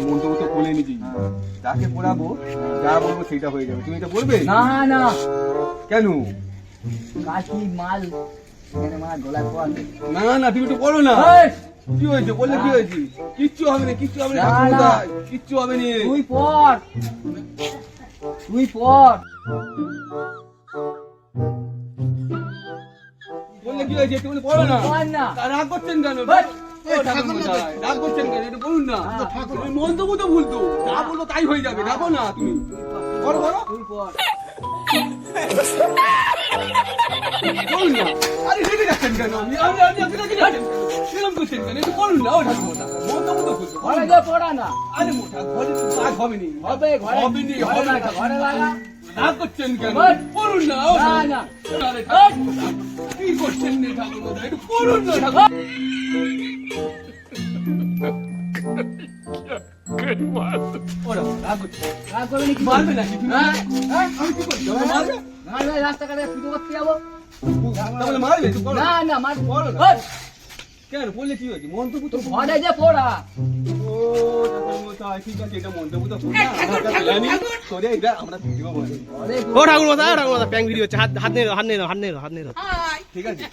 মন্ত্র বলে নিচ্ছি, যাকে পড়াবো যা বলবো সেটা হয়ে যাবে। তুমি এটা বলবে না না কেন? কাশি মাল এখানে মাল গলায় পড়া না না তুমি একটু বলো না। কি হয়েছে বললে? কি হয়েছে? কিচ্ছু হবে না, কিচ্ছু হবে না, না, ঠাকুরদা, না। কিচ্ছু হবে না। তুই পড়, তুই পড়। বললে কি হয়েছে? তুমি বলো না। পড় না। তা রাগ করছেন কেন? বাট। ও ঠাকুরমশাই, রাগ করছেন কেন? এটা বলুন না। তুমি মন্তব্য তো ভুলতো, যা বললো তাই হয়ে যাবে। রাখো না তুমি, করো করো, তুই পড়। বলুন না। আরে রেগে যাচ্ছেন কেন? আপনি রেগে যাচ্ছেন কেন? এরকম করছেন কেন? একটু বলুন না। ও ঠাকুরমশাই, মন্তব্য তো ভুলতো। ঘরে যা পড়া না। আরে মোটা ঘরে তো কাজ হবে নি। হবে ঘরে। হবে নি, ঘরে হবে না। লাগা, ঘরে লাগা। রাগ করছেন কেন? বাট। বলুন না। ও না, না। আরে ঠাকুরমশাই, কি করছেন রে ঠাকুরমশাই? একটু বলুন না ঠাকুর। ওরা রাগ করছে। রাগ করবি নাকি? মারবে নাকি তুমি? হ্যাঁ? হ্যাঁ? আমি কি করছি? আমাকে মারবে? মারবে, রাস্তাঘাটে পুজো করতে যাবো। তাহলে মারবে? তো বলো। না না মার বলো না। বাট। কেন বললে কি হয়েছে? মন্তব্য তো ঘরে যা পড়া। ও ঠাকুরমশাই, ঠিক আছে, এটা মন্তব্য তো ভুল না। আমার কাছে জানি। সরে এটা আমরা ভিডিও বানাই। ঘরে ও ঠাকুর মাথা প্যাং ভিডিও হচ্ছে। হাত হাত নেই হাত নেই হাত নেই হাত নেই ঠিক আছে।